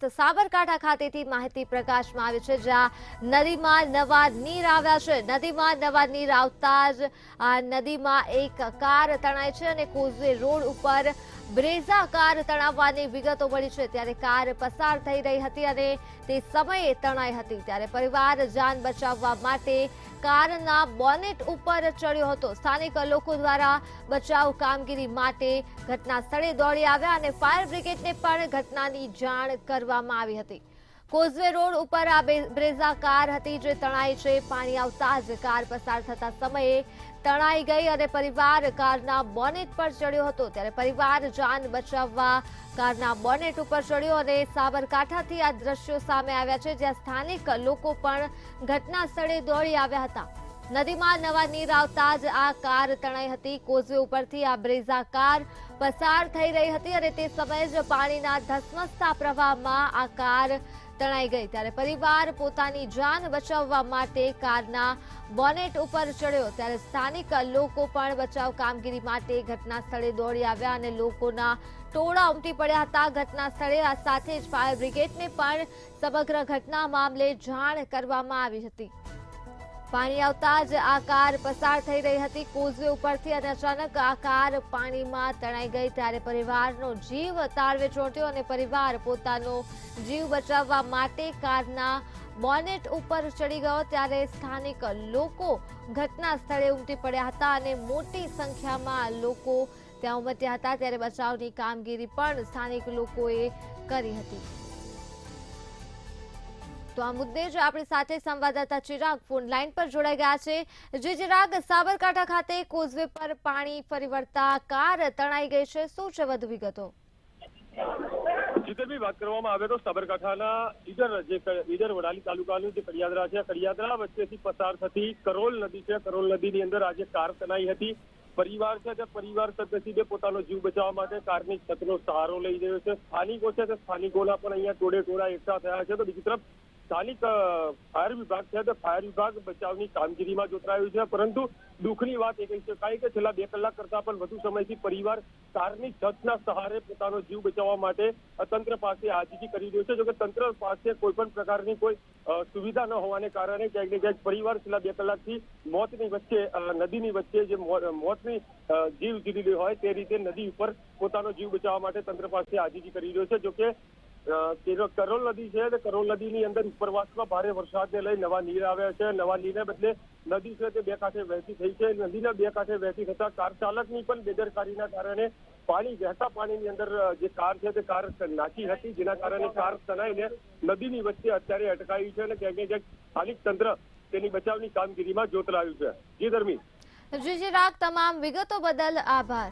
તો સાબરકાંઠા ખાતેથી માહિતી પ્રકાશમાં આવી છે, જ્યાં નદીમાં નવા નીર આવ્યા છે। નદીમાં નવા નીર આવતા જ આ નદીમાં એક કાર તણાઈ છે અને કોઝવે રોડ ઉપર બ્રેઝા કાર તણાવવાની વિગતો મળી છે। ત્યારે કાર પસાર થઈ રહી હતી અને તે સમયે તણાઈ હતી। ત્યારે પરિવાર જાન બચાવવા માટે કારના બોનેટ ઉપર ચડ્યો હતો। સ્થાનિક લોકો દ્વારા બચાવ કામગીરી માટે ઘટના સ્થળે દોડી આવ્યા અને ફાયર બ્રિગેડને પણ ઘટનાની જાણ કરવામાં આવી હતી। કોઝવે રોડ ઉપર આ બ્રેઝા કાર હતી જે તણાઈ છે। પાણી આવતા જ કાર પસાર થતા સમયે તણાઈ ગઈ અને પરિવાર કારના બોનેટ પર ચડ્યો હતો। ત્યારે પરિવાર જાન બચાવવા કારના બોનેટ ઉપર ચડ્યો અને સાબરકાંઠાથી આ દ્રશ્યો સામે આવ્યા છે, જ્યાં સ્થાનિક લોકો પણ ઘટના સ્થળે દોડી આવ્યા હતા। નદીમાં નવા નીર આવતા જ આ કાર તણાઈ હતી। કોઝવે ઉપરથી આ બ્રેઝા કાર પસાર થઈ રહી હતી અને તે સમયે જ પાણીના ધસમસતા પ્રવાહમાં આ કાર તણાઈ ગઈ। ત્યારે પરિવાર પોતાની જાન બચાવવા માટે કારના બોનેટ ઉપર ચડ્યો। ત્યારે સ્થાનિક લોકો પણ બચાવ કામગીરી માટે ઘટના સ્થળે દોડી આવ્યા અને લોકોના ટોળા ઉમટી પડ્યા હતા ઘટના સ્થળે। આ સાથે જ ફાયર બ્રિગેડને પણ સમગ્ર ઘટના મામલે જાણ કરવામાં આવી હતી। પાણી આવતા જ આ કાર પસાર થઈ રહી હતી કોઝવે ઉપરથી અને અચાનક આ કાર પાણીમાં તણાઈ ગઈ। ત્યારે પરિવારનો જીવ તાળવે ચોંટ્યો અને પરિવાર પોતાનો જીવ બચાવવા માટે કારના બોનેટ ઉપર ચડી ગયો। ત્યારે સ્થાનિક લોકો ઘટના સ્થળે ઉમટી પડ્યા હતા અને મોટી સંખ્યામાં લોકો ત્યાં ઉમટ્યા હતા। ત્યારે બચાવની કામગીરી પણ સ્થાનિક લોકોએ કરી હતી। તો આ મુદ્દે જ આપણી સાથે સંવાદદાતા ચિરાગ ફોન લાઈન પર જોડાઈ ગયા છે। જે ચિરાગ, સાબરકાંઠા ખાતે કોઝવે પર પાણી ફરી વળતા કાર તણાઈ ગઈ છે, શું છે વધુ વિગતો? જીતેશભાઈ, વાત કરવામાં આવે તો સાબરકાંઠાના ઈડર વડાલી તાલુકાનું જે કડિયાદરા છે, કડિયાદરા વચ્ચેથી પસાર થતી કરોલ નદી છે। કરોલ નદીની અંદર આજે કાર તણાઈ હતી। પરિવાર છે તે પરિવાર સદનસીબે પોતાનો જીવ બચાવવા માટે કારની છતનો સહારો લઈ રહ્યો છે। સ્થાનિકો છે તે સ્થાનિકોના પણ અહીંયા ટોળા એકઠા થયા છે। તો બીજી તરફ સ્થાનિક ફાયર વિભાગ છે તે ફાયર વિભાગ બચાવની કામગીરીમાં જોતરાયું છે। પરંતુ દુઃખની વાત એ કહી શકાય કે છેલ્લા 2 કલાક કરતા પણ વધુ સમયથી પરિવાર કારની છતના સહારે પોતાનો જીવ બચાવવા માટે તંત્ર પાસે આજીજી કરી રહ્યો છે। જોકે તંત્ર પાસે કોઈ પણ પ્રકારની કોઈ સુવિધા ન હોવાને કારણે ક્યાંક ને ક્યાંક પરિવાર છેલ્લા 2 કલાકથી મોતની વચ્ચે નદીની વચ્ચે જે મોતની જીવ જીવી રહ્યો હોય તે રીતે નદી ઉપર પોતાનો જીવ બચાવવા માટે તંત્ર પાસે આજીજી કરી રહ્યો છે। જોકે કરોલ નદી છે તે કરોલ નદીની અંદર ઉપરવાસમાં ભારે વરસાદને લઈ નવા નીર આવ્યા છે। નવા નીરને બદલે નદી છે તે 2 કાંઠે વહેતી થઈ છે। નદીના 2 કાંઠે વહેતી થતા કાર ચાલકની પણ બેદરકારીના કારણે વહેતા પાણીની અંદર જે કાર છે તે કાર નાખી હતી, જેના કારણે કાર તણાઈને નદીની વચ્ચે અત્યારે અટકાઈ છે અને ક્યાંક ને ક્યાંક સ્થાનિક તંત્ર તેની બચાવની કામગીરીમાં જોતરાયું છે। જી ધર્મી। જી ચિરાગ, તમામ વિગતો બદલ આભાર।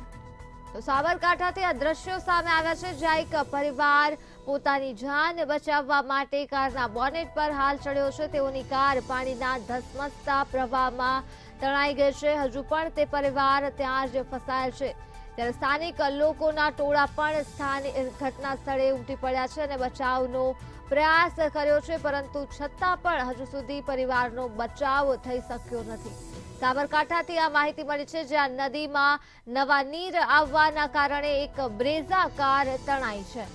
તો સાબરકાંઠાથી આ દ્રશ્યો સામે આવ્યા છે, જ્યાં એક પરિવાર પોતાની જાન બચાવવા માટે કારના બોનેટ પર હાલ ચડ્યો છે। તેઓની કાર પાણીના ધસમસતા પ્રવાહમાં તણાઈ ગઈ છે। હજુ પણ તે પરિવાર ત્યાં જ ફસાયેલ છે। ત્યારે સ્થાનિક લોકોના ટોળા પણ ઘટના સ્થળે ઉમટી પડ્યા છે અને બચાવનો પ્રયાસ કર્યો છે, પરંતુ છતાં પણ હજુ સુધી પરિવારનો બચાવ થઈ શક્યો નથી। સાબરકાંઠાથી આ માહિતી મળી છે, જ્યાં નદીમાં નવા નીર આવવાના કારણે એક બ્રેઝા કાર તણાઈ છે।